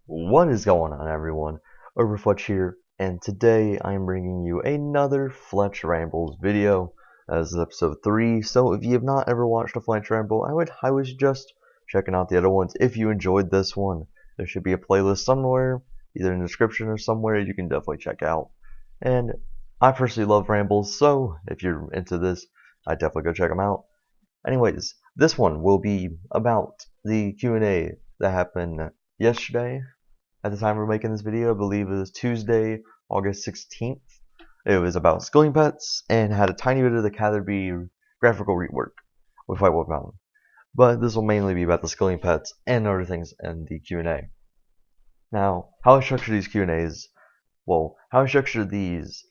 What is going on, everyone? Overfletch here, and today I am bringing you another Fletch Rambles video. This is episode 3, so if you have not ever watched a Fletch Ramble, I would highly suggest checking out the other ones if you enjoyed this one. There should be a playlist somewhere, either in the description or somewhere you can definitely check out. And I personally love Rambles, so if you're into this, I'd definitely go check them out. Anyways, this one will be about the Q&A that happened yesterday. At the time we're making this video, I believe it was Tuesday, August 16th. It was about skilling pets and had a tiny bit of the Catherby graphical rework with Whitewood Mountain. But this will mainly be about the skilling pets and other things in the Q&A. Now, how I structure these Q&As, how I structure these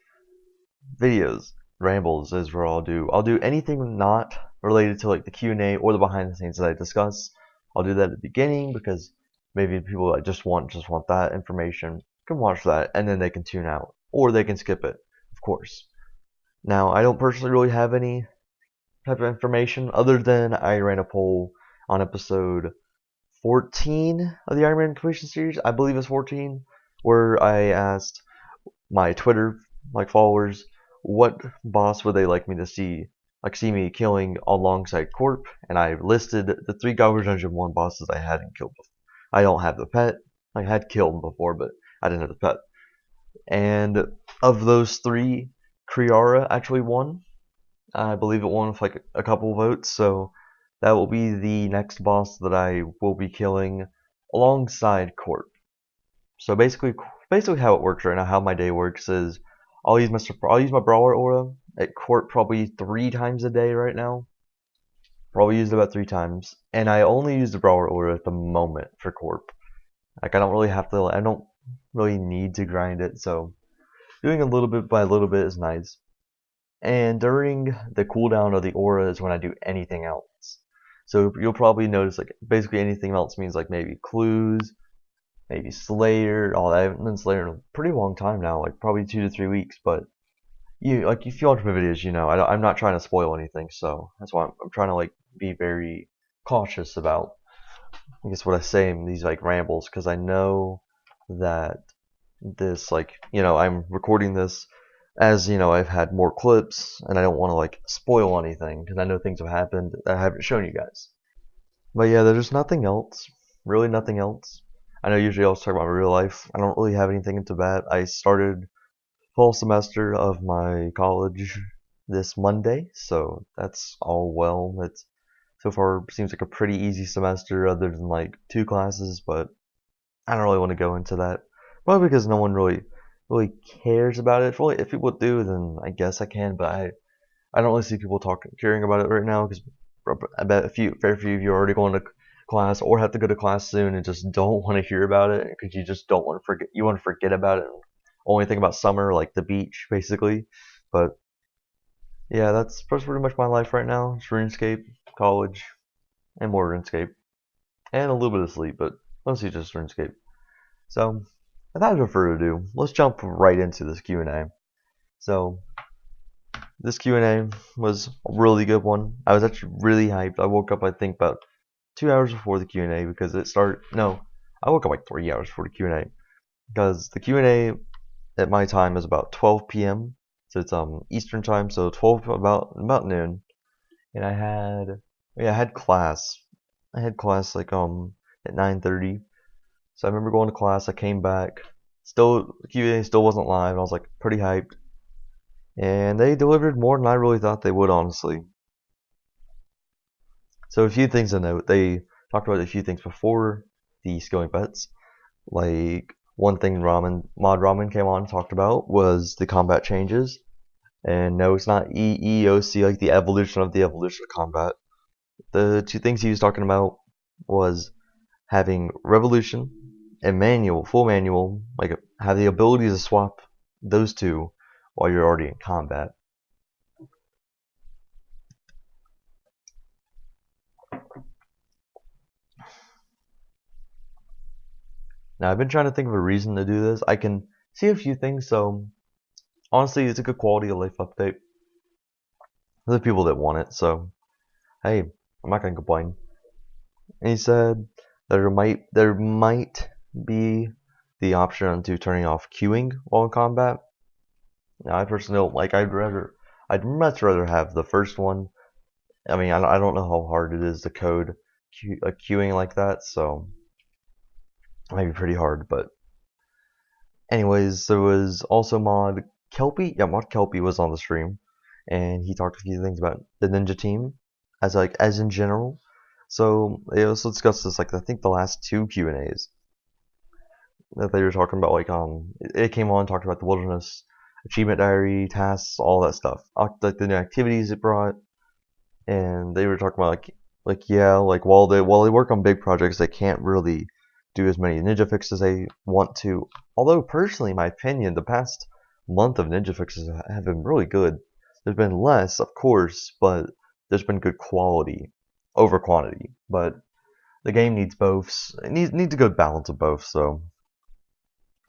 videos, rambles, is where I'll do anything not related to like the Q&A or the behind the scenes that I discuss. I'll do that at the beginning because maybe people that just want that information can watch that and then they can tune out or they can skip it, of course. Now, I don't personally really have any type of information other than I ran a poll on episode 14 of the Iron Man completion series. I believe it's 14, where I asked my Twitter followers what boss would they like me to see me killing alongside Corp, and I listed the 3 Garbage Dungeon 1 bosses I hadn't killed before. I don't have the pet. I had killed before, but I didn't have the pet. And of those 3, Kriara actually won. I believe it won with like a couple votes, so that will be the next boss that I will be killing alongside Corp. So basically how it works right now, how my day works is I'll use my brawler aura at Corp probably 3 times a day right now. Probably used about 3 times, and I only use the brawler aura at the moment for Corp. Like I don't really need to grind it, so doing a little bit by a little bit is nice. And during the cooldown of the aura is when I do anything else. So you'll probably notice like basically anything else means like maybe clues, maybe Slayer. Oh, I haven't been Slayer in a pretty long time now, like probably 2 to 3 weeks. But if you watch my videos, you know I'm not trying to spoil anything, so that's why I'm trying to like be very cautious about, I guess, what I say in these like rambles, because I know that this I'm recording this as I've had more clips, and I don't want to like spoil anything because I know things have happened that I haven't shown you guys. But yeah, there's nothing else, really nothing else. I know usually I'll talk about my real life. I don't really have anything into that. I started fall semester of my college this Monday, so that's all well. It's so far seems like a pretty easy semester other than like 2 classes, but I don't really want to go into that. Probably because no one really cares about it. If people do, then I guess I can, but I don't really see people caring about it right now because I bet very few of you are already going to class or have to go to class soon and just don't want to hear about it because you just don't want to forget. You want to forget about it. And only think about summer, like the beach, basically. But yeah, that's pretty much my life right now. It's RuneScape, college, and more RuneScape, and a little bit of sleep, but mostly just RuneScape. So, without further ado, let's jump right into this Q&A. So, this Q&A was a really good one. I was actually really hyped. I woke up, I think, about 2 hours before the Q&A because it started. No, I woke up like 3 hours before the Q&A because the Q&A at my time is about 12 p.m. So it's Eastern time, so 12 about noon. And I had class. I had class like at 9:30. So I remember going to class. I came back. Still, the Q&A still wasn't live. I was like pretty hyped, and they delivered more than I really thought they would, honestly. So a few things to note. They talked about a few things before the skilling bets. Like one thing Mod Ramen came on and talked about was the combat changes. And no, it's not EEOC, like the evolution of combat. The 2 things he was talking about was having revolution and full manual, like have the ability to swap those 2 while you're already in combat. Now I've been trying to think of a reason to do this. I can see a few things, so honestly it's a good quality of life update for the people that want it, so hey, I'm not gonna complain. And he said there might be the option to turning off queuing while in combat. Now, I personally don't like. I'd much rather have the first one. I mean, I don't know how hard it is to code queuing like that, so it might be pretty hard. But anyways, there was also Mod Kelpie. Yeah, Mod Kelpie was on the stream, and he talked a few things about the ninja team as in general. So they also discussed this, like I think the last two Q&As that they were talking about. Like it came on, talked about the wilderness achievement diary, tasks, all that stuff, like the new activities it brought, and they were talking about like yeah, like while they work on big projects, they can't really do as many ninja fixes they want to. Although personally, in my opinion, the past month of ninja fixes have been really good. There's been less, of course, but there's been good quality over quantity. But the game needs both. It needs a good balance of both. So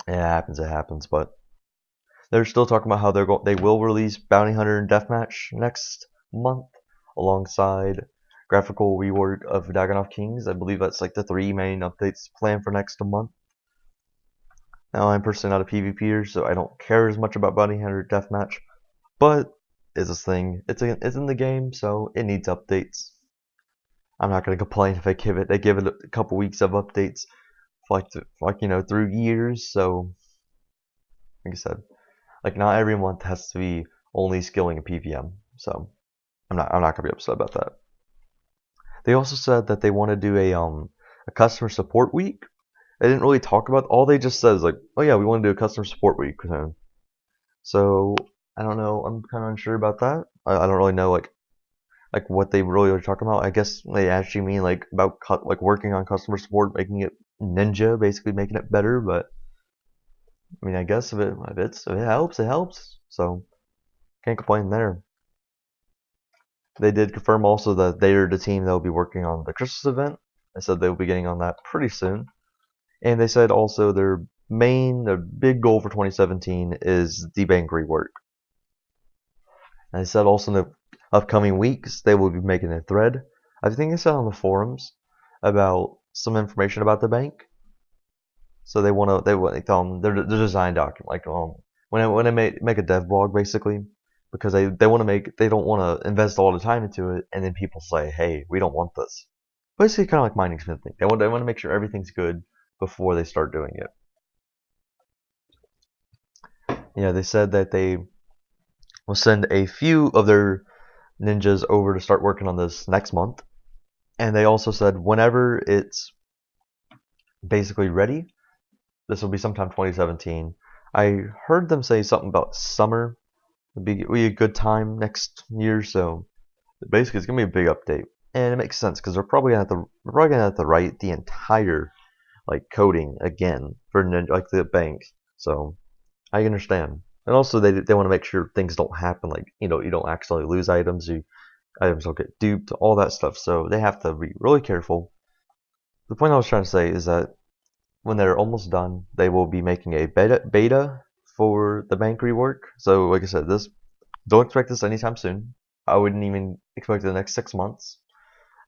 it happens. It happens. But they're still talking about how they will release Bounty Hunter and Deathmatch next month alongside graphical rework of Dagonoth Kings. I believe that's like the 3 main updates planned for next month. Now, I'm personally not a PvPer, so I don't care as much about Bounty Hunter Deathmatch, but it's this thing. It's in the game, so it needs updates. I'm not gonna complain if they give it a couple weeks of updates, through years. So, like I said, like not every month has to be only skilling a PVM. So, I'm not gonna be upset about that. They also said that they want to do a customer support week. They didn't really talk about. All they just said is like, oh yeah, we want to do a customer support week. So I don't know. I'm kind of unsure about that. I don't really know like what they really are talking about. I guess they actually mean like about working on customer support, making it ninja, basically making it better. But I mean, I guess if it helps, it helps. So can't complain there. They did confirm also that they are the team that will be working on the Christmas event. They said they will be getting on that pretty soon. And they said also their big goal for 2017 is the bank rework. And they said also in the upcoming weeks they will be making a thread. I think they said on the forums about some information about the bank. So they want their design document, like when they make a dev blog basically, because they don't want to invest all the time into it, and then people say, hey, we don't want this. Basically, kind of like mining smithing. They want to make sure everything's good before they start doing it. Yeah, they said that they will send a few of their ninjas over to start working on this next month. And they also said whenever it's basically ready, this will be sometime 2017. I heard them say something about summer. It'd be a good time next year, so basically it's gonna be a big update. And it makes sense because they're probably gonna have to write the entire coding again for like the bank. So I understand. And also they want to make sure things don't happen, like you don't accidentally lose items, items don't get duped, all that stuff. So they have to be really careful. The point I was trying to say is that when they're almost done, they will be making a beta for the bank rework. So like I said, don't expect this anytime soon. I wouldn't even expect it in the next 6 months.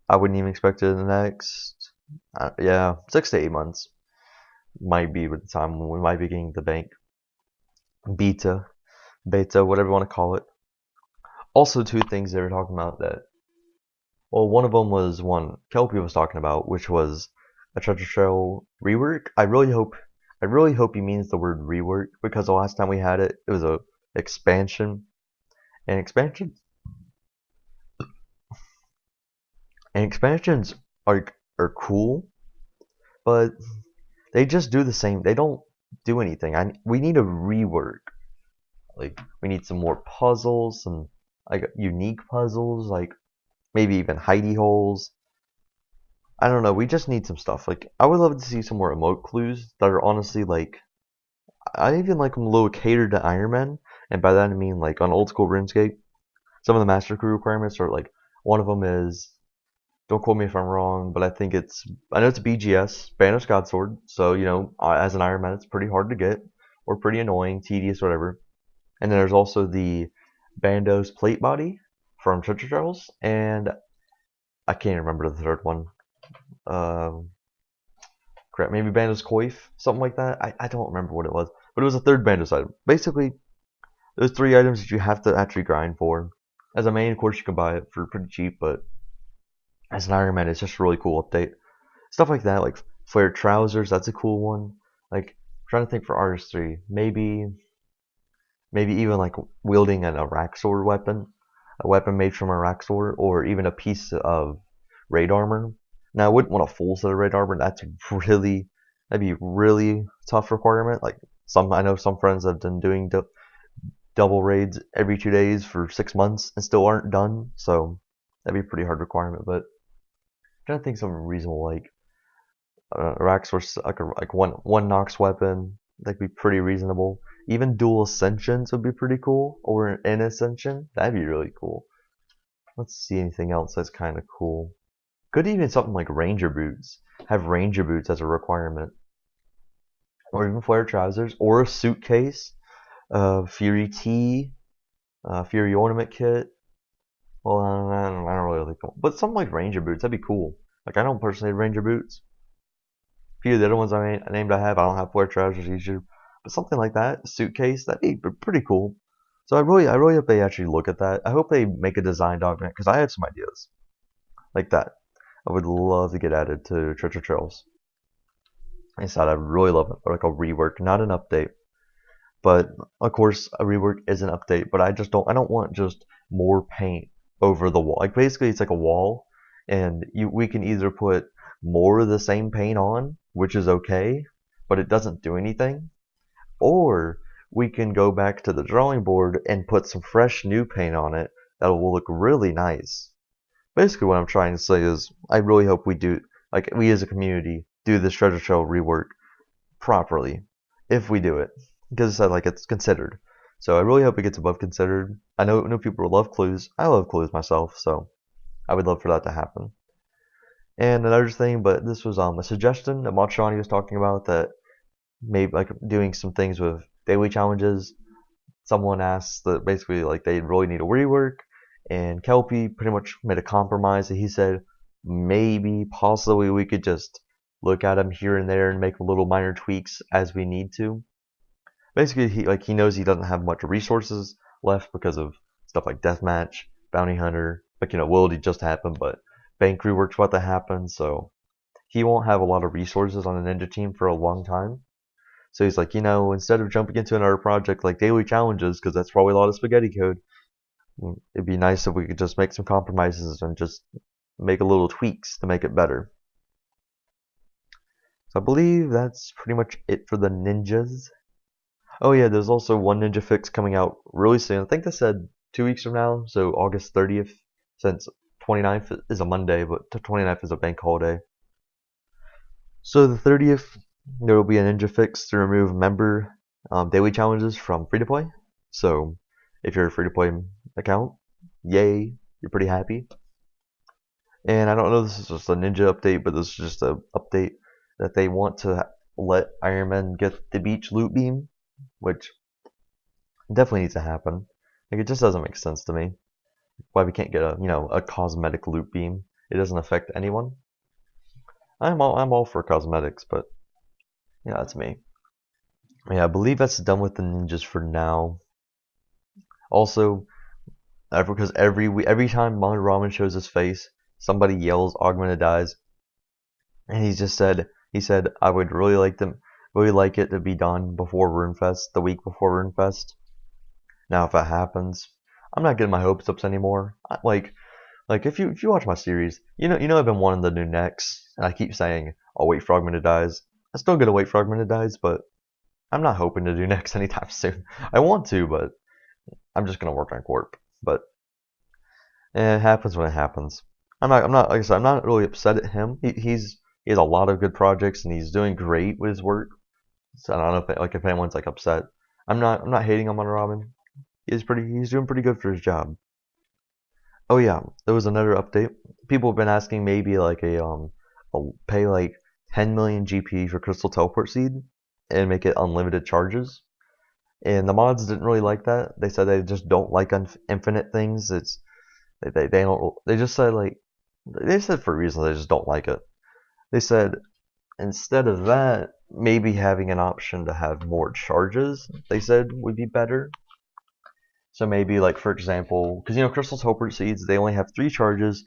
I wouldn't even expect it in the next 6 to 8 months. Might be the time when we might be getting the bank beta, whatever you want to call it. Also, two things they were talking about one of them was one Kelpie was talking about, which was a treasure trail rework. I really hope he means the word rework, because the last time we had it was a expansion, and expansions are cool, but they just do the same. They don't do anything. We need a rework. Like we need some more puzzles, some unique puzzles, like maybe even hidey holes. I don't know. We just need some stuff. Like I would love to see some more emote clues that are honestly I even like them a little catered to Iron Man, and by that I mean like on old school RuneScape, some of the Master Crew requirements are like one of them is, don't quote me if I'm wrong, but I know it's BGS, Banner's Godsword. So as an Iron Man, it's pretty hard to get, or pretty annoying, tedious, whatever. And then there's also the Bandos plate body from Treasure Trails, and I can't remember the third one. crap, maybe Bandos Coif, something like that. I don't remember what it was, but it was a third Bandos item. Basically, there's 3 items that you have to actually grind for. As a main, of course, you can buy it for pretty cheap, but as an Iron Man, it's just a really cool update. Stuff like that, like flared trousers, that's a cool one. Like, I'm trying to think for RS3, maybe even like wielding an Araxor weapon, a weapon made from Araxor, or even a piece of raid armor. Now, I wouldn't want a full set of raid armor. That'd be really tough requirement. Like I know some friends have been doing double raids every 2 days for 6 months and still aren't done. So that'd be a pretty hard requirement. But I'm trying to think something reasonable, like Araxor, like one Nox weapon. That'd be pretty reasonable. Even dual ascensions would be pretty cool, or an ascension. That'd be really cool. Let's see anything else that's kind of cool. Could even something like ranger boots. Have ranger boots as a requirement, or even flare trousers, or a suitcase. Fury T, Fury ornament kit. Well, I don't really like them, but something like ranger boots. That'd be cool. Like I don't personally have ranger boots. A few of the other ones I named I don't have flare trousers either. But something like that, a suitcase, that'd be pretty cool. So I really hope they actually look at that. I hope they make a design document, because I have some ideas like that. I would love to get added to Treasure Trails. Inside, I really love it, like a rework, not an update. But of course, a rework is an update. But I don't want just more paint over the wall. Like basically, it's like a wall, and we can either put more of the same paint on, which is okay, but it doesn't do anything, or we can go back to the drawing board and put some fresh new paint on it that will look really nice. Basically what I'm trying to say is I really hope we as a community do this treasure trail rework properly, if we do it, because it's considered. So I really hope it gets above considered. I know people love clues. I love clues myself, so I would love for that to happen. And another thing, but this was a suggestion that Machani was talking about, that maybe like doing some things with daily challenges. Someone asked that basically like they really need a rework, and Kelpie pretty much made a compromise. He said maybe possibly we could just look at them here and there and make little minor tweaks as we need to. Basically, he knows he doesn't have much resources left because of stuff like Deathmatch, Bounty Hunter. Like, Wildy just happened, but Bank rework's about to happen, so he won't have a lot of resources on a ninja team for a long time. So he's like, instead of jumping into another project like daily challenges, because that's probably a lot of spaghetti code, it'd be nice if we could just make some compromises and just make a little tweaks to make it better. So I believe that's pretty much it for the ninjas. Oh yeah, there's also one ninja fix coming out really soon. I think they said 2 weeks from now, so August 30th, since 29th is a Monday, but the 29th is a bank holiday. So the 30th, there will be a ninja fix to remove member daily challenges from free-to-play. So if you're a free-to-play account, yay, you're pretty happy. And I don't know if this is just a ninja update, but this is just an update that they want to let Iron Man get the beach loot beam, which definitely needs to happen. Like, it just doesn't make sense to me why we can't get a cosmetic loot beam. It doesn't affect anyone. I'm all for cosmetics, but yeah, that's me. Yeah, I believe that's done with the ninjas for now. Also, because every time Mon Ramen shows his face, somebody yells "Augmented Dies," and he said I would really like it to be done before RuneFest, the week before RuneFest. Now, if it happens, I'm not getting my hopes up anymore. Like if you watch my series, I've been wanting the new necks, and I keep saying I'll wait for Augmented Dies. I'm still gonna wait for Augmented Dies, but I'm not hoping to do necks anytime soon. I want to, but I'm just gonna work on Corp. But it happens when it happens. I'm not like I said, I'm not really upset at him. He has a lot of good projects, and he's doing great with his work. So I don't know if anyone's upset. I'm not hating him on Robin. He's doing pretty good for his job. Oh yeah, there was another update. People have been asking maybe a pay 10 million GP for Crystal Teleport Seed and make it unlimited charges. And the mods didn't really like that. They said they just don't like infinite things. They just said they said for reasons they just don't like it. They said instead of that, maybe having an option to have more charges, they said would be better. So maybe, like, for example, because Crystal Topper Seeds, they only have 3 charges,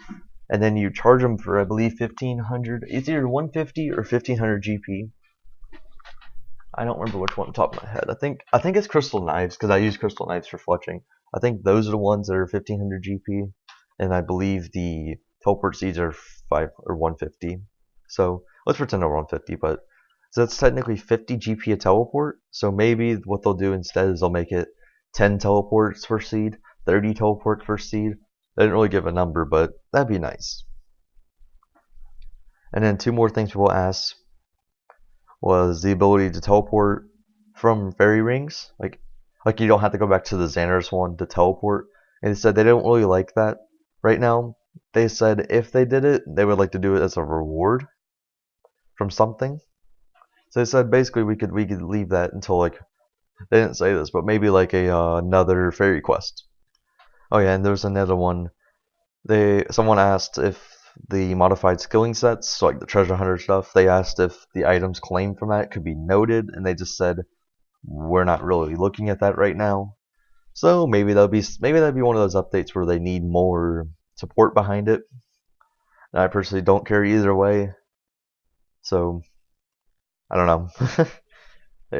and then you charge them for, I believe, 1500. It's either 150 or 1500 GP. I don't remember which one on top of my head. I think it's Crystal Knives, because I use Crystal Knives for fletching. I think those are the ones that are 1500 GP, and I believe the Teleport Seeds are 5 or 150. So let's pretend they're 150, but so that's technically 50 GP a teleport. So maybe what they'll do instead is they'll make it 10 teleports per seed, 30 teleports per seed. They didn't really give a number, but that'd be nice. And then 2 more things people asked was the ability to teleport from fairy rings. Like you don't have to go back to the Xanatos one to teleport. And they said they don't really like that right now. They said if they did it, they would like to do it as a reward from something. So they said basically we could leave that until, like, they didn't say this, but maybe like another fairy quest. Oh yeah, and there's another one. Someone asked if the modified skilling sets, so like the treasure hunter stuff, they asked if the items claimed from that could be noted, and they just said we're not really looking at that right now. So maybe that'd be one of those updates where they need more support behind it. And I personally don't care either way. So I don't know.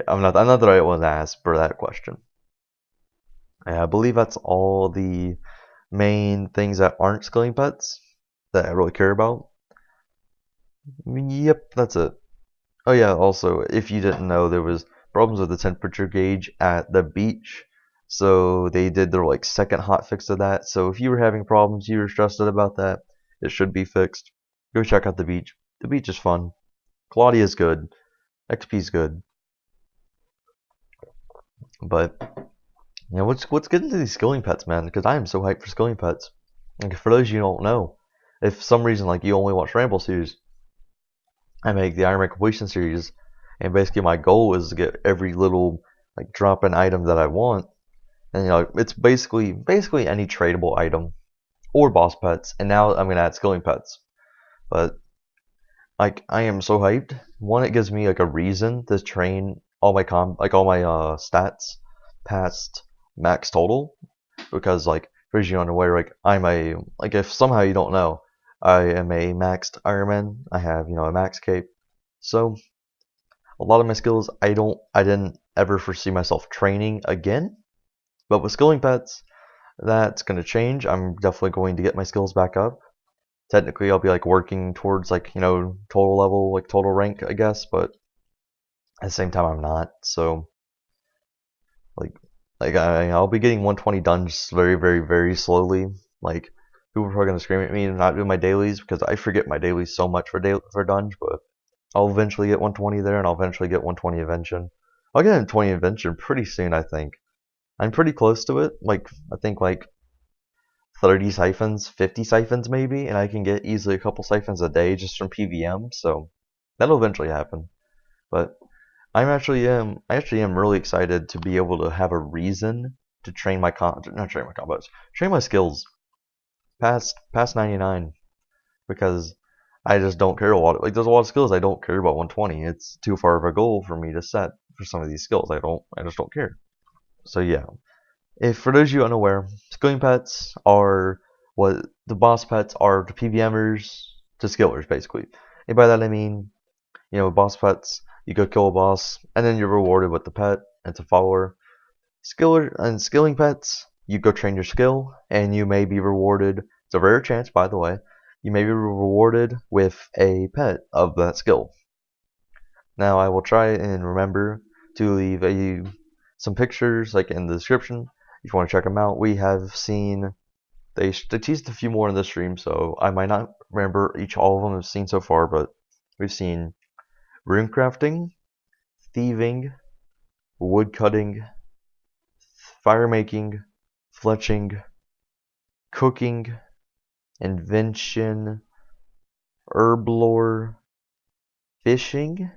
I'm not the right one to ask for that question. I believe that's all the main things that aren't skilling pets that I really care about. Yep, that's it. Oh yeah, also, if you didn't know, there was problems with the temperature gauge at the beach. So they did their, like, second hotfix of that. So if you were having problems, you were stressed out about that, it should be fixed. Go check out the beach. The beach is fun. Claudia's good. XP's good. But let's get into these skilling pets, man, because I am so hyped for skilling pets. Like, for those you don't know, if for some reason, like, you only watch Ramble Series, I make the Iron Man Completion Series, and basically my goal is to get every little, like, drop-in item that I want. And it's basically any tradable item or boss pets, and now I'm gonna add skilling pets. But like, I am so hyped. One, it gives me, like, a reason to train all my stats past max total, because, like, for you unaware, like if somehow you don't know, I am a maxed Iron Man. I have a max cape, so a lot of my skills I didn't ever foresee myself training again. But with skilling pets, that's gonna change. I'm definitely going to get my skills back up. Technically, I'll be, like, working towards, like, total level, like, total rank, I guess, but at the same time, I'm not. So, I'll be getting 120 dungeons very, very, very slowly. Like, people are probably gonna scream at me and not do my dailies because I forget my dailies so much for dunge, but I'll eventually get 120 there, and I'll eventually get 120 invention. I'll get 120 invention pretty soon, I think. I'm pretty close to it. Like, I think, like, 30 siphons, 50 siphons maybe, and I can get easily a couple siphons a day just from PVM, so that'll eventually happen. But I actually am really excited to be able to have a reason to train my train my skills past 99, because I just don't care a lot. Like, there's a lot of skills I don't care about 120. It's too far of a goal for me to set for some of these skills. I just don't care. So yeah. If for those of you unaware, skilling pets are what the boss pets are to PVMers to skillers, basically. And by that I mean, boss pets, you go kill a boss, and then you're rewarded with the pet. It's a follower. Skilling pets, you go train your skill, and you may be rewarded. It's a rare chance, by the way. You may be rewarded with a pet of that skill. Now, I will try and remember to leave some pictures, like, in the description. If you want to check them out, we have seen, they teased a few more in this stream, so I might not remember all of them I've seen so far, but we've seen rune crafting, thieving, wood cutting, fire making, fletching, cooking, invention, herb lore, fishing.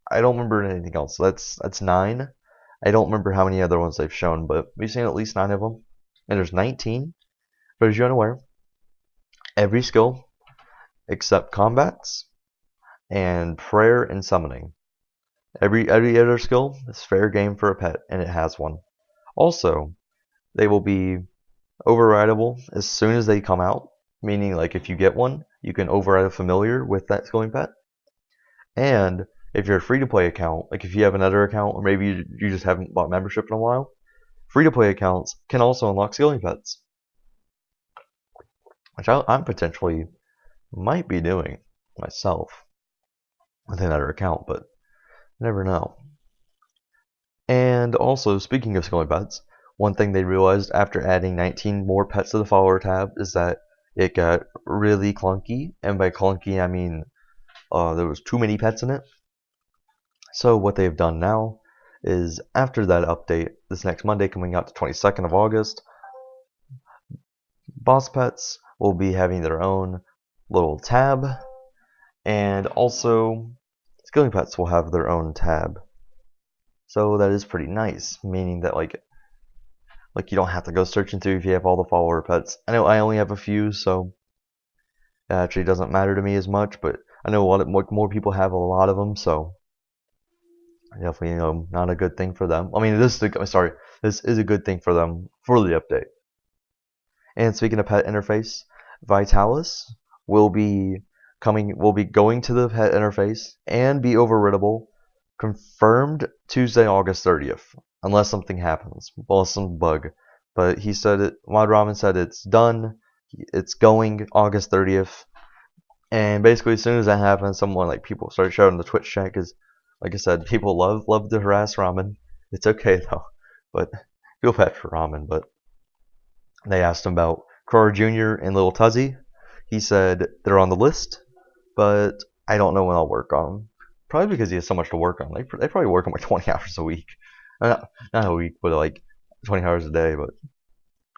I don't remember anything else. That's 9. I don't remember how many other ones they've shown, but we've seen at least 9 of them. And there's 19. But as you're unaware, every skill except combats and prayer and summoning. Every other skill is fair game for a pet, and it has one. Also, they will be overrideable as soon as they come out, meaning like if you get one, you can override a familiar with that skilling pet. And if you're a free-to-play account, like if you have another account, or maybe you just haven't bought membership in a while, free-to-play accounts can also unlock skilling pets, which I'm potentially might be doing myself with another account, but never know. And also, speaking of skilling pets, one thing they realized after adding 19 more pets to the follower tab is that it got really clunky, and by clunky I mean there was too many pets in it. So what they've done now is, after that update, this next Monday coming out the 22nd of August, boss pets will be having their own little tab, and also skilling pets will have their own tab. So that is pretty nice, meaning that like you don't have to go searching through if you have all the follower pets. I know I only have a few, so it actually doesn't matter to me as much, but I know a lot more people have a lot of them, so definitely, not a good thing for them. I mean, this is a good thing for them for the update. And speaking of pet interface, Vitalis will be going to the pet interface and be overridable, confirmed Tuesday, August 30th, unless something happens, well, some bug. But he said it. Mod Ramen said it's done. It's going August 30th, and basically as soon as that happens, people start shouting the Twitch chat, because, like I said, people love to harass Ramen. It's okay though, but feel bad for Ramen. But they asked him about Crowder Jr. and Little Tuzzy. He said they're on the list, but I don't know when I'll work on them. Probably because he has so much to work on. They probably work on like 20 hours a week. Not a week, but like 20 hours a day. But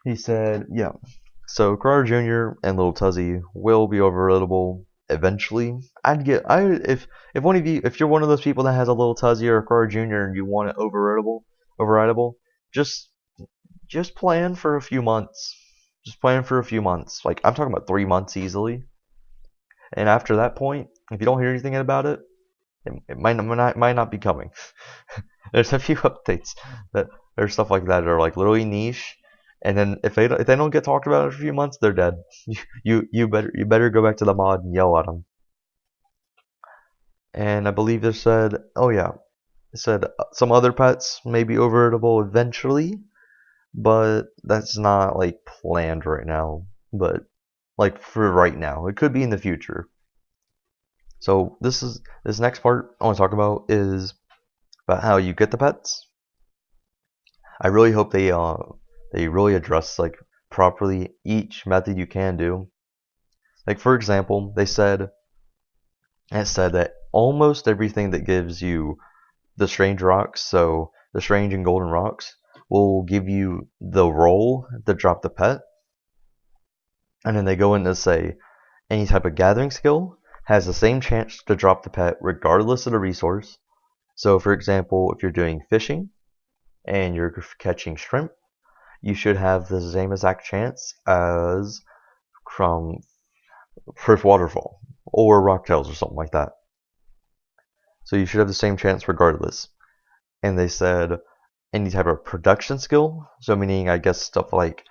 he said, yeah. So Crowder Jr. and Little Tuzzy will be overridable eventually. If one of you, if you're one of those people that has a Little Tuzzy or a Crowder Jr. and you want it overridable, just plan for a few months. Just plan for a few months. Like, I'm talking about 3 months easily. And after that point, if you don't hear anything about it, it might not be coming. There's a few updates that there's stuff like that are like literally niche, and then if they don't get talked about in a few months, they're dead. You better go back to the mod and yell at them. And I believe they said, oh yeah, it said some other pets may be overridable eventually, but that's not like planned right now. But like for right now, it could be in the future. So this next part I want to talk about is about how you get the pets. I really hope they really address like properly each method you can do. Like, for example, it said that almost everything that gives you the strange rocks, so the strange and golden rocks, will give you the roll to drop the pet. And then they go in to say any type of gathering skill has the same chance to drop the pet regardless of the resource. So for example, if you're doing fishing and you're catching shrimp, you should have the same exact chance as from First Waterfall or Rocktails or something like that. So you should have the same chance regardless. And they said any type of production skill, so meaning I guess stuff like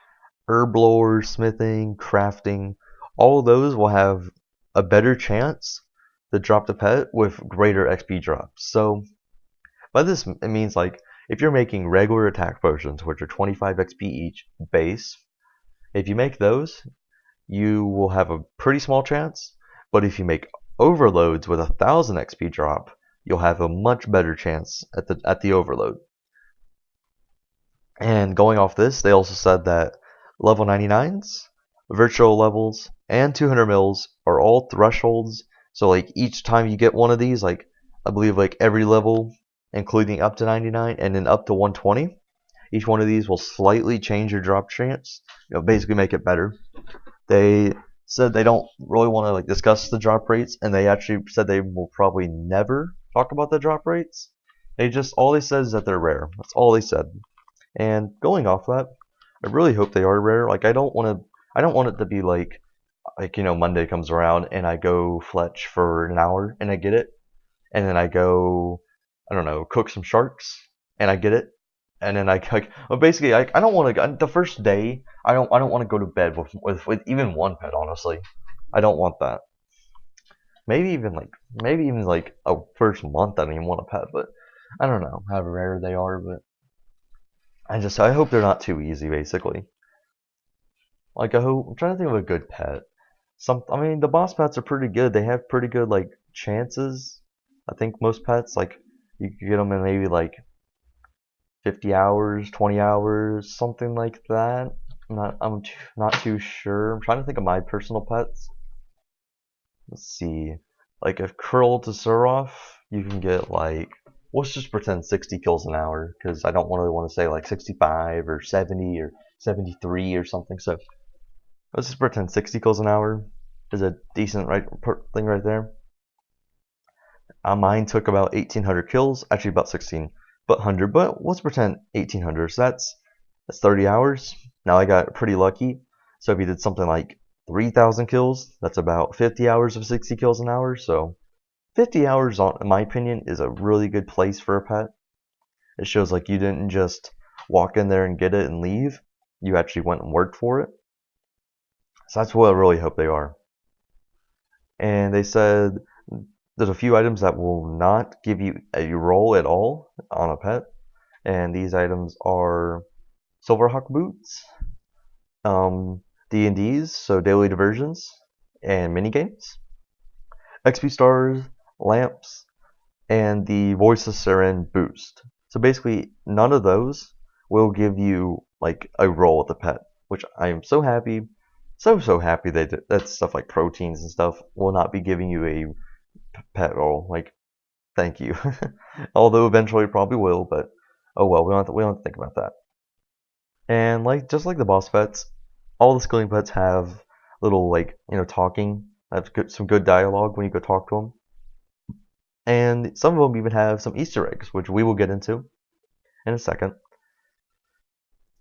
herb lore, smithing, crafting, all of those will have a better chance to drop the pet with greater XP drops. So by this it means like if you're making regular attack potions, which are 25 XP each base, if you make those, you will have a pretty small chance. But if you make overloads with 1,000 XP drop, you'll have a much better chance at the overload. And going off this, they also said that level 99s, virtual levels, and 200 mils are all thresholds. So like each time you get one of these, like I believe like every level, including up to 99 and then up to 120, each one of these will slightly change your drop chance. Basically make it better. They said they don't really want to like discuss the drop rates, and they actually said they will probably never talk about the drop rates. All they said is that they're rare. That's all they said. And going off that, I really hope they are rare. Like I don't want it to be like like, Monday comes around and I go fletch for an hour and I get it, and then I go, I don't know, cook some sharks and I get it, and then well, basically, I don't want to. The first day, I don't want to go to bed with even one pet. Honestly, I don't want that. Maybe even like a first month, I don't even want a pet, but I don't know how rare they are, but I hope they're not too easy, basically. Like I'm trying to think of a good pet. I mean, the boss pets are pretty good. They have pretty good like chances. I think most pets, like, you can get them in maybe like 50 hours, 20 hours, something like that. Not too sure. I'm trying to think of my personal pets. Let's see. Like a curl to Suroff, you can get like, let's just pretend 60 kills an hour, because I don't really want to say like 65 or 70 or 73 or something. So let's just pretend 60 kills an hour is a decent thing right there. Mine took about 1,800 kills, actually about 16, but 100. But let's pretend 1,800. So that's 30 hours. Now I got pretty lucky. So if you did something like 3,000 kills, that's about 50 hours of 60 kills an hour. So 50 hours, in my opinion, is a really good place for a pet. It shows like you didn't just walk in there and get it and leave. You actually went and worked for it. So that's what I really hope they are. And they said there's a few items that will not give you a roll at all on a pet. And these items are Silverhawk boots, D&Ds, so daily diversions, and minigames, XP stars, lamps, and the Voice of Siren boost. So basically, none of those will give you like a roll with the pet, which I am so happy, so happy that stuff like proteins and stuff will not be giving you a pet roll. Like, thank you. Although eventually probably will, but oh well, we don't have to think about that. And like just like the boss pets, all the skilling pets have little like talking, have some good dialogue when you go talk to them. And some of them even have some Easter eggs, which we will get into in a second.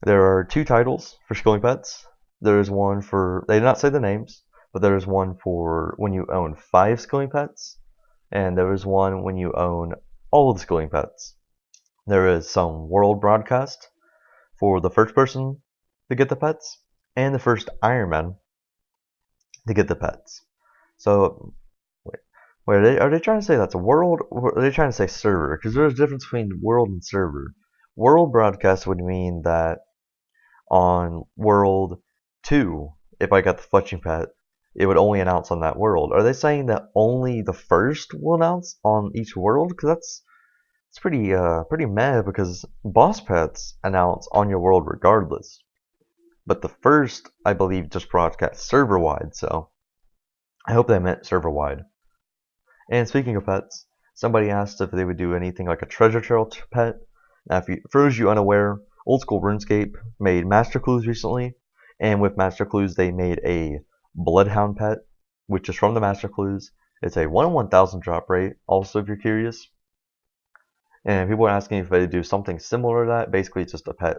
There are 2 titles for skilling pets. There is one for, they did not say the names, but there is one for when you own 5 skilling pets, and there is one when you own all of the skilling pets. There is some world broadcast for the first person to get the pets, and the first Iron Man to get the pets. So, wait, are they trying to say that's a world, or are they trying to say server? Because there's a difference between world and server. World broadcast would mean that on World 2, if I got the fletching pet, it would only announce on that world. Are they saying that only the first will announce on each world? Because it's pretty mad, because boss pets announce on your world regardless. But the first, I believe, just broadcast server wide, so I hope they meant server wide. And speaking of pets, somebody asked if they would do anything like a treasure trail pet. Now, for those of you unaware, Old School RuneScape made Master Clues recently, and with Master Clues they made a Bloodhound pet, which is from the Master Clues. It's a 1 in 1,000 drop rate, also if you're curious. And people were asking if they do something similar to that. Basically, it's just a pet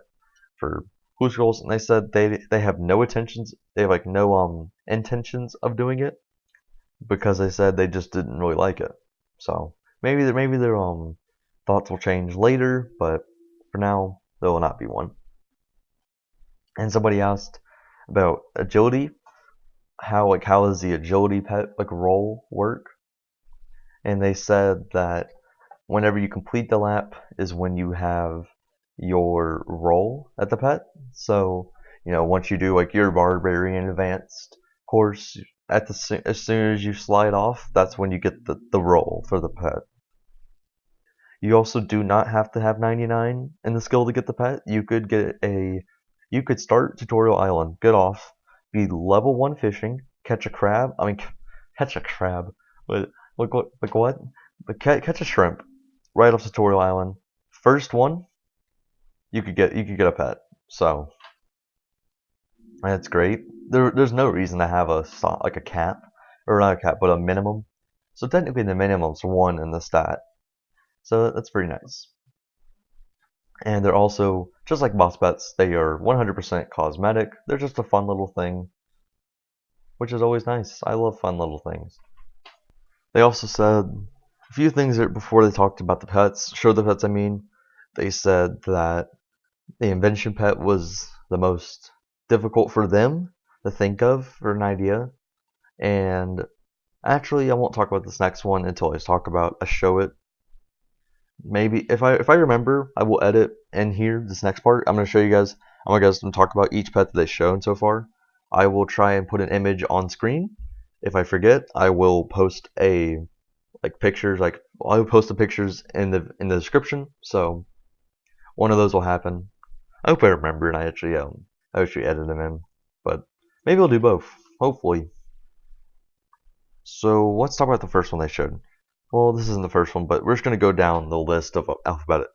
for Clue Scrolls, and they said they have no intentions. They have like no intentions of doing it, because they said they just didn't really like it. So maybe their thoughts will change later, but for now there will not be one. And somebody asked about agility, how does the agility pet like roll work? And they said that whenever you complete the lap is when you have your roll at the pet. So once you do like your barbarian advanced course, as soon as you slide off, that's when you get the roll for the pet. You also do not have to have 99 in the skill to get the pet. You could start Tutorial Island, get off, be level 1 fishing, catch a crab. I mean, catch a crab. But what? But catch a shrimp right off Tutorial Island. First one, you could get a pet. So that's great. There's no reason to have a cap, or not a cap, but a minimum. So technically the minimum's 1 in the stat. So that's pretty nice. And they're also, just like boss pets, they are 100% cosmetic. They're just a fun little thing. which is always nice. I love fun little things. They also said a few things before they talked about the pets, showed the pets, I mean. They said that the invention pet was the most difficult for them to think of for an idea. And actually, I won't talk about this next one until I talk about a show it. Maybe if I remember, I will edit in here this next part. I'm gonna show you guys. I'm gonna talk about each pet that they've shown so far. I will try and put an image on screen. If I forget, I will post pictures. I will post the pictures in the description. So one of those will happen. I hope I remember and I actually edit them in. But maybe I'll do both. Hopefully. So let's talk about the first one they showed. Well, this isn't the first one, but we're just going to go down the list of alphabet.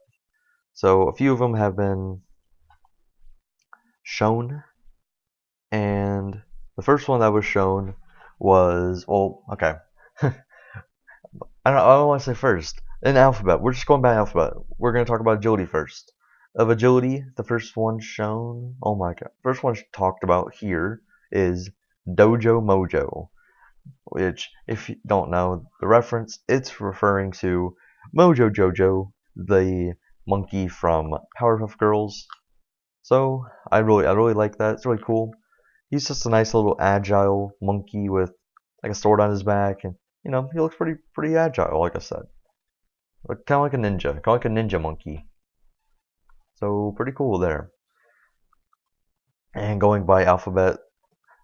So a few of them have been shown, and the first one that was shown was, well, okay. I don't want to say first. In alphabet, we're just going by alphabet. We're going to talk about agility first. Of agility, the first one shown, oh my god, first one talked about here is Dojo Mojo, which, if you don't know the reference, it's referring to Mojo Jojo, the monkey from Powerpuff Girls. So I really like that. It's really cool. He's just a nice little agile monkey with like a sword on his back, and he looks pretty agile, like I said, kind of like a ninja, monkey. So pretty cool there. And going by alphabet,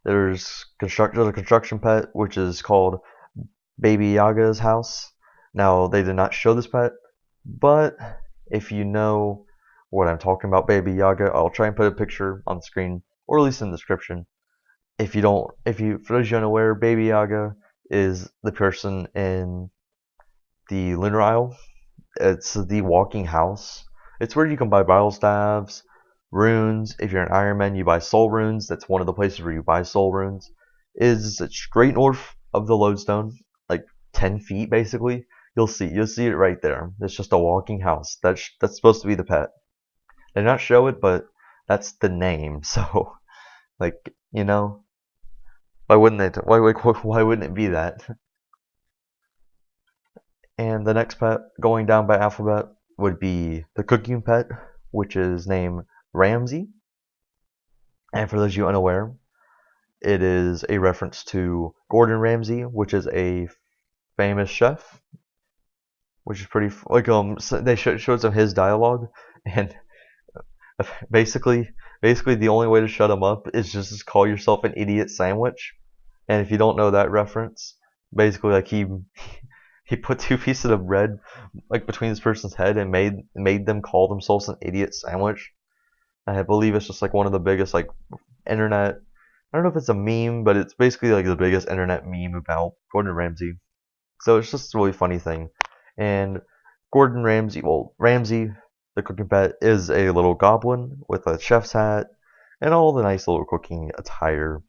there's a construction pet which is called Baby Yaga's house. Now they did not show this pet, but if you know what I'm talking about, Baby Yaga, I'll try and put a picture on the screen or at least in the description. For those you unaware, Baby Yaga is the person in the Lunar Isle. It's the walking house. It's where you can buy battle staves, runes. If you're an Iron Man, you buy soul runes. That's one of the places where you buy soul runes. Is straight north of the lodestone, like 10 feet basically. You'll see it right there. It's just a walking house. That's supposed to be the pet. They did not show it, but that's the name. So, why wouldn't it? Why wouldn't it be that? And the next pet, going down by alphabet, would be the cooking pet, which is named Ramsey. And for those of you unaware, it is a reference to Gordon Ramsay, which is a famous chef, which is pretty they showed some of his dialogue, and basically the only way to shut him up is just to call yourself an idiot sandwich. And if you don't know that reference, basically he put two pieces of bread between this person's head and made them call themselves an idiot sandwich. I believe it's just one of the biggest internet. I don't know if it's a meme, but it's basically the biggest internet meme about Gordon Ramsay. So it's just a really funny thing. And Gordon Ramsay, Ramsay, the cooking pet, is a little goblin with a chef's hat and all the nice little cooking attire.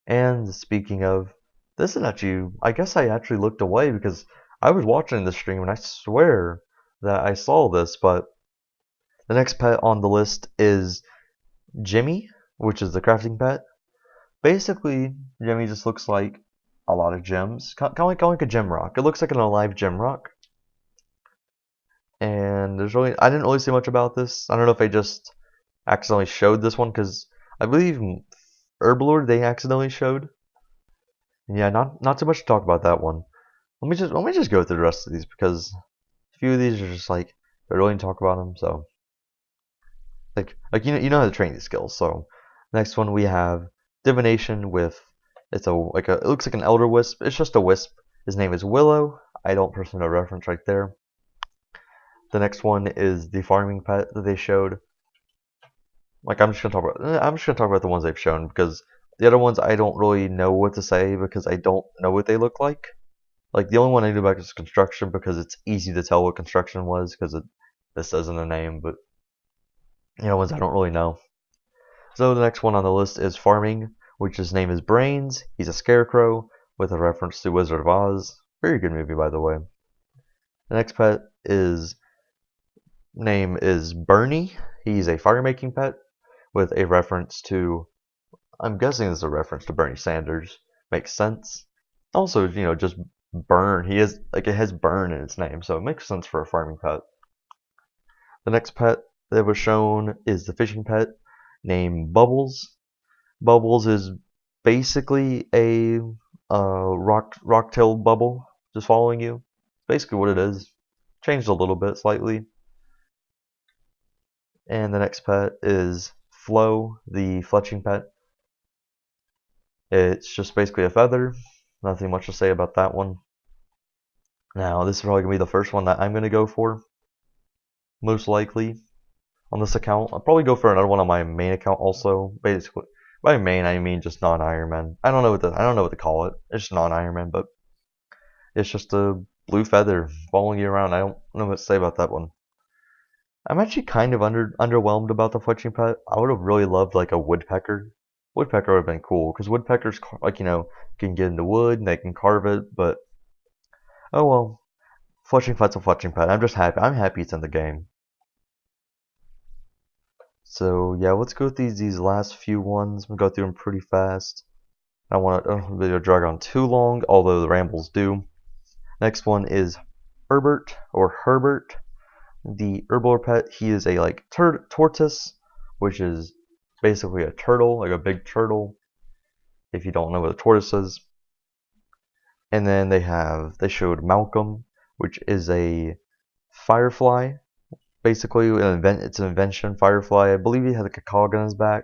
And speaking of, this is actually, I guess I actually looked away because I was watching the stream and I swear that I saw this, but the next pet on the list is Jimmy, which is the crafting pet. Basically, Jimmy just looks like a lot of gems, kind of like a gem rock. It looks like an alive gem rock. And I didn't really see much about this. I don't know if they just accidentally showed this one, because I believe Herbalord they accidentally showed. Yeah, not too much to talk about that one. Let me just go through the rest of these, because a few of these are just they really didn't talk about them. So you know how to train these skills. So next one we have divination with it looks like an elder wisp. It's just a wisp. His name is Willow. I don't personally know reference right there. The next one is the farming pet that they showed. I'm just gonna talk about the ones they've shown, because the other ones I don't really know what to say because I don't know what they look like. The only one I knew about is construction, because it's easy to tell what construction was because this says in the name, but ones I don't really know. So the next one on the list is farming, which his name is Brains. He's a scarecrow with a reference to Wizard of Oz. Very good movie, by the way. The next pet name is Bernie. He's a fire making pet with a reference to I'm guessing this is a reference to Bernie Sanders. Makes sense. Also, just burn. It has burn in its name, so it makes sense for a farming pet. The next pet that was shown is the fishing pet named Bubbles. Bubbles is basically a rock-tailed bubble just following you. Basically what it is. Changed a little bit slightly. And the next pet is Flo, the fletching pet. It's just basically a feather. Nothing much to say about that one. Now, this is probably going to be the first one that I'm going to go for. Most likely on this account. I'll probably go for another one on my main account also. Basically, by main I mean just non-Ironman. I don't know what to call it. It's just non-Ironman, but it's just a blue feather following you around. I don't know what to say about that one. I'm actually kind of underwhelmed about the fletching pet. I would have really loved like a woodpecker. Woodpecker would have been cool because woodpeckers, like can get into wood and they can carve it. But oh well, fletching pet's a fletching pet. I'm just happy. I'm happy it's in the game. So yeah, let's go through these last few ones. We'll go through them pretty fast. I don't want the video drag on too long, although the rambles do. Next one is Herbert. The herbivore pet. He is a like tortoise, which is basically a turtle, like a big turtle. If you don't know what a tortoise is. And then they showed Malcolm, which is a firefly. Basically, it's an invention, firefly. I believe he had like a cog on his back.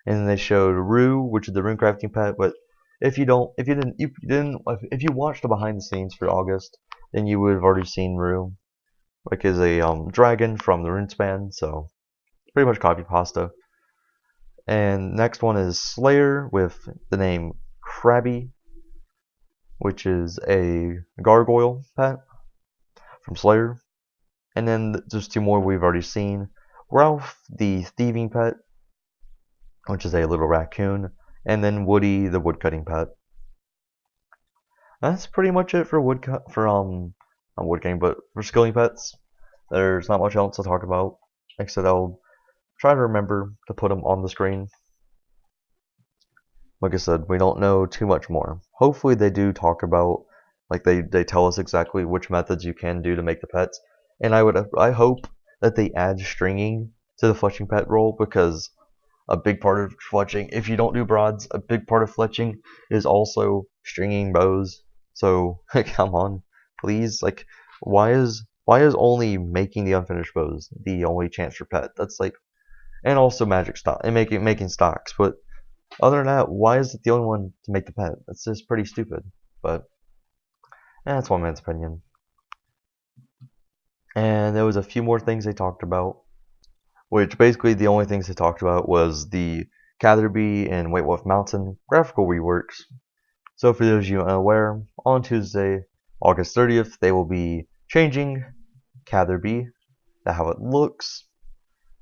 And then they showed Rue, which is the rune crafting pet. But if you watched the behind the scenes for August, then you would have already seen Rue, like is a dragon from the Runespan. So pretty much copy pasta. And next one is Slayer with the name Krabby, which is a gargoyle pet from Slayer. And then there's two more we've already seen. Ralph, the thieving pet, which is a little raccoon. And then Woody, the woodcutting pet. That's pretty much it for not woodcutting, but for skilling pets. There's not much else to talk about, except I'll try to remember to put them on the screen. Like I said, we don't know too much more. Hopefully they do talk about, like they tell us exactly which methods you can do to make the pets. And I hope that they add stringing to the fletching pet role, because a big part of fletching, if you don't do broads, a big part of fletching is also stringing bows. So come on, please. Like, why is only making the unfinished bows the only chance for pet? That's like, and also magic stock and making stocks. But other than that, why is it the only one to make the pet? That's just pretty stupid. But that's one man's opinion. And there was a few more things they talked about, which basically the only things they talked about was the Catherby and White Wolf Mountain graphical reworks. So for those of you unaware, on Tuesday, August 30th, they will be changing Catherby to how it looks.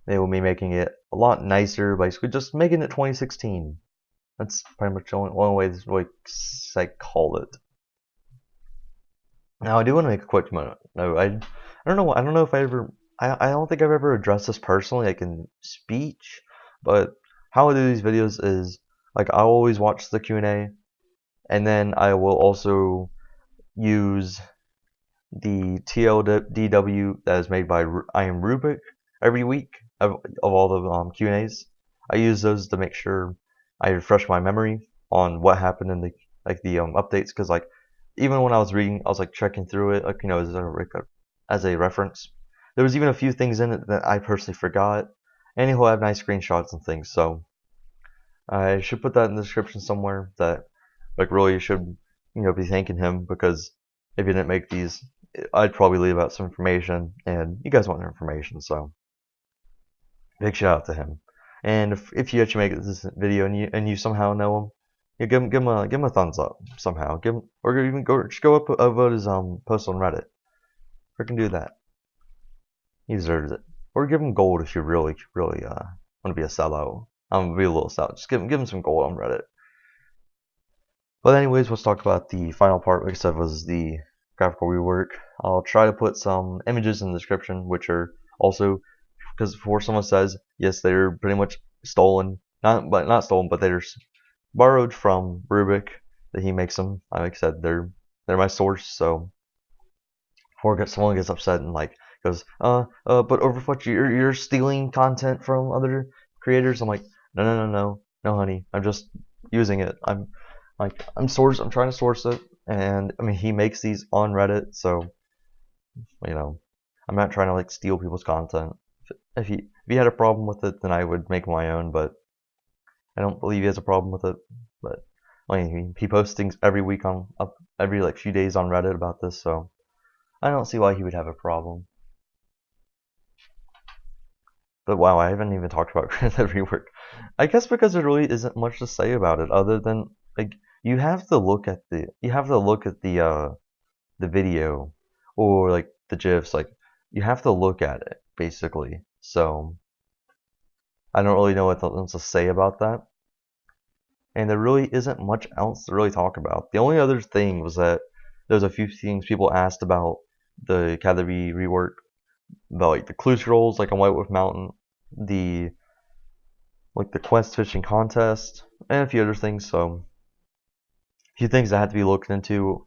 They will be making it a lot nicer, basically just making it 2016. That's pretty much the only way to call it. Now I do want to make a quick note. No, I don't know if I don't think I've ever addressed this personally, like in speech, but how I do these videos is, like, I always watch the Q&A, and then I will also use the TLDW that is made by I Am Rubik every week of all the Q&As. I use those to make sure I refresh my memory on what happened in the updates, because like even when I was reading, I was like checking through it, like, as a reference. There was even a few things in it that I personally forgot, and he'll have nice screenshots and things. So I should put that in the description somewhere. That, like, really you should be thanking him, because if you didn't make these, I'd probably leave out some information, and you guys want their information. So big shout out to him. And if you actually make this video and you somehow know him, give him a thumbs up somehow. Or even just go upvote his post on Reddit. Freaking do that. He deserves it. Or give him gold if you really want to be a sellout. I'm gonna be a little sellout. Just give him some gold on Reddit. But anyways, let's talk about the final part, which I said was the graphical rework. I'll try to put some images in the description, which are also, because before someone says yes, they're pretty much stolen, not stolen, but they're borrowed from Rubik that he makes them. Like I said, they're my source. So before someone gets upset and like goes, but Overfletch, you're stealing content from other creators. I'm like, no, honey, I'm just using it. I'm trying to source it, and I mean, he makes these on Reddit, so you know, I'm not trying to like steal people's content. If he had a problem with it, then I would make my own, but I don't believe he has a problem with it. But I mean, he posts things every week every like few days on Reddit about this, so I don't see why he would have a problem. But wow, I haven't even talked about that rework. I guess because there really isn't much to say about it other than like you have to look at the video or like the gifs, like you have to look at it basically. So I don't really know what else to say about that. And there really isn't much else to really talk about. The only other thing was that there's a few things people asked about the Category rework, about like the clue scrolls, like on White Wolf Mountain, the quest fishing contest, and a few other things. So a few things that had to be looked into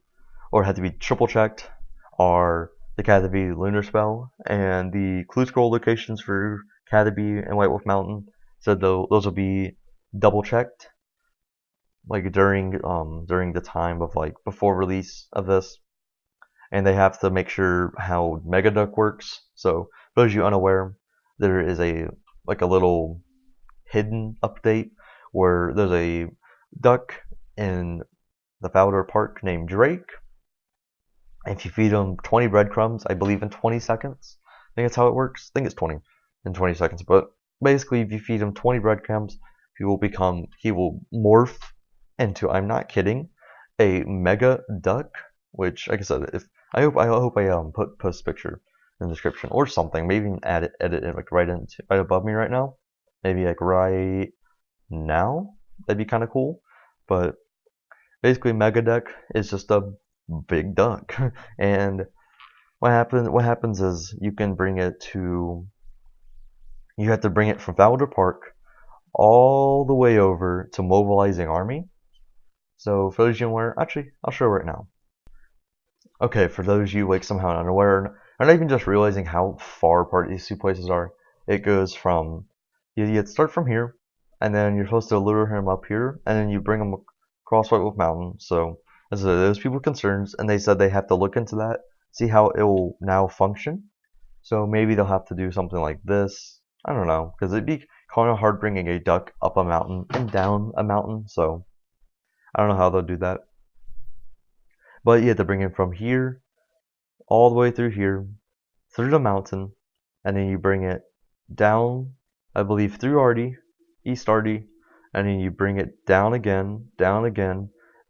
or had to be triple checked are the Category lunar spell and the clue scroll locations for Category and White Wolf Mountain. So those will be double checked like during the time of like before release of this, and they have to make sure how Megaduck works. So for those of you unaware, there is a little hidden update where there's a duck in the Lelador Park named Drake. If you feed him 20 breadcrumbs, I believe in 20 seconds, I think that's how it works. I think it's 20 in 20 seconds. But basically, if you feed him 20 breadcrumbs, he will morph into, I'm not kidding, a mega duck. Which, like I said, I hope I post a picture in the description or something. Maybe even edit it like right above me right now. Maybe like right now. That'd be kind of cool. But basically, mega duck is just a big duck, and what happens is you have to bring it from Lelador Park all the way over to mobilizing army. So for those of you unaware, actually, I'll show right now. Okay, for those of you like somehow unaware, or not even just realizing how far apart these two places are, it goes from you start from here, and then you're supposed to lure him up here, and then you bring him across White Wolf Mountain. So those people concerns, and they said they have to look into that, see how it will now function. So maybe they'll have to do something like this. I don't know, because it'd be kind of hard bringing a duck up a mountain and down a mountain. So I don't know how they'll do that. But you have to bring him from here all the way through here, through the mountain, and then you bring it down, I believe, through Artie, East Artie, and then you bring it down again, down to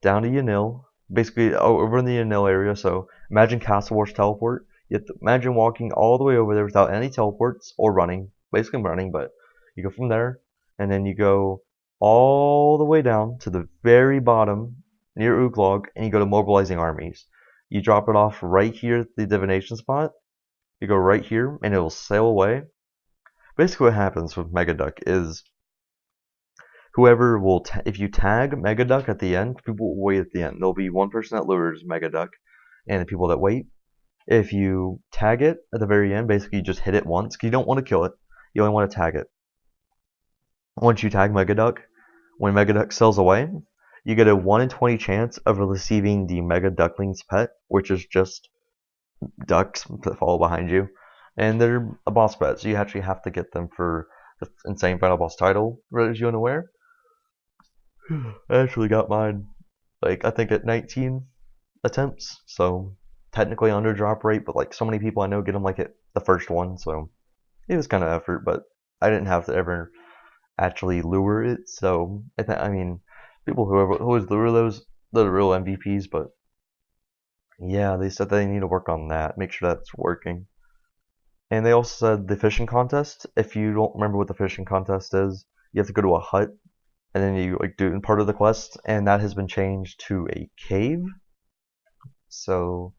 Yanil, basically over in the Yanil area. So imagine Castle Wars teleport. You have to imagine walking all the way over there without any teleports or running, basically running, but you go from there, and then you go all the way down to the very bottom near Uglog, and you go to mobilizing armies. You drop it off right here at the divination spot. You go right here, and it will sail away. Basically, what happens with Megaduck is whoever will, if you tag Megaduck at the end, people will wait at the end. There'll be one person that lures Megaduck, and the people that wait. If you tag it at the very end, basically you just hit it once, because you don't want to kill it. You only want to tag it. Once you tag Megaduck, when Megaduck sails away, you get a 1 in 20 chance of receiving the Mega Duckling's pet, which is just ducks that follow behind you. And they're a boss pet, so you actually have to get them for the insane final boss title, as you unaware. I actually got mine, like, I think at 19 attempts, so technically under drop rate, but like so many people I know get them like at the first one, so it was kind of effort, but I didn't have to ever actually lure it, so I mean, people who always lure those, they're the real MVPs, but yeah, they said they need to work on that, make sure that's working. And they also said the fishing contest, if you don't remember what the fishing contest is, you have to go to a hut, and then you like do it in part of the quest, and that has been changed to a cave. So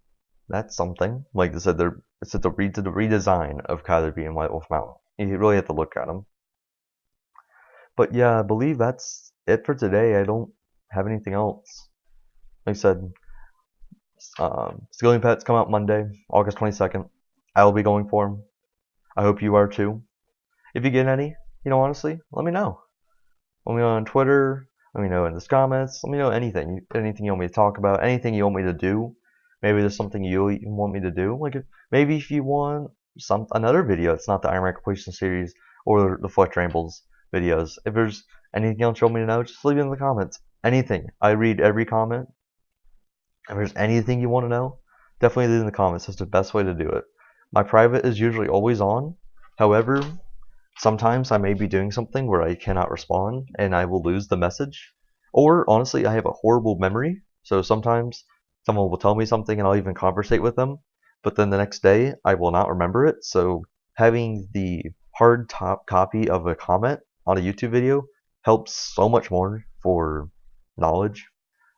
that's something. Like they said, it's the redesign of Kyler and White Wolf Mountain. You really have to look at them. But yeah, I believe that's it for today. I don't have anything else. Like I said, Skilling Pets come out Monday, August 22nd. I will be going for them. I hope you are too. If you get any, honestly, let me know. Let me know on Twitter. Let me know in the comments. Let me know anything you want me to talk about, anything you want me to do. Maybe there's something you even want me to do. Like maybe if you want another video, it's not the Iron Man Completion Series or the Fletch Rambles videos. If there's anything else you want me to know, just leave it in the comments. Anything. I read every comment. If there's anything you want to know, definitely leave it in the comments. That's the best way to do it. My private is usually always on. However, sometimes I may be doing something where I cannot respond and I will lose the message. Or honestly, I have a horrible memory. So sometimes someone will tell me something and I'll even conversate with them. But then the next day, I will not remember it. So having the hard top copy of a comment on a YouTube video helps so much more for knowledge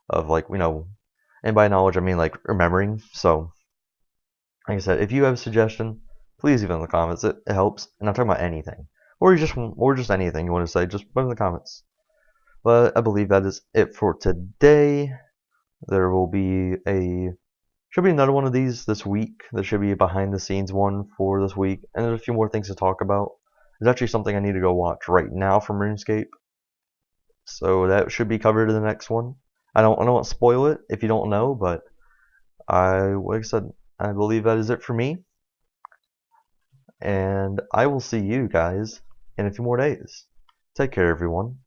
of and by knowledge I mean like remembering. So like I said, if you have a suggestion, please leave it in the comments. It helps. And I'm talking about anything. Or just anything you want to say, just put it in the comments. But I believe that is it for today. There will be should be another one of these this week. There should be a behind the scenes one for this week. And there's a few more things to talk about. There's actually something I need to go watch right now from RuneScape. So that should be covered in the next one. I don't want to spoil it if you don't know, but like I said, I believe that is it for me. And I will see you guys in a few more days. Take care, everyone.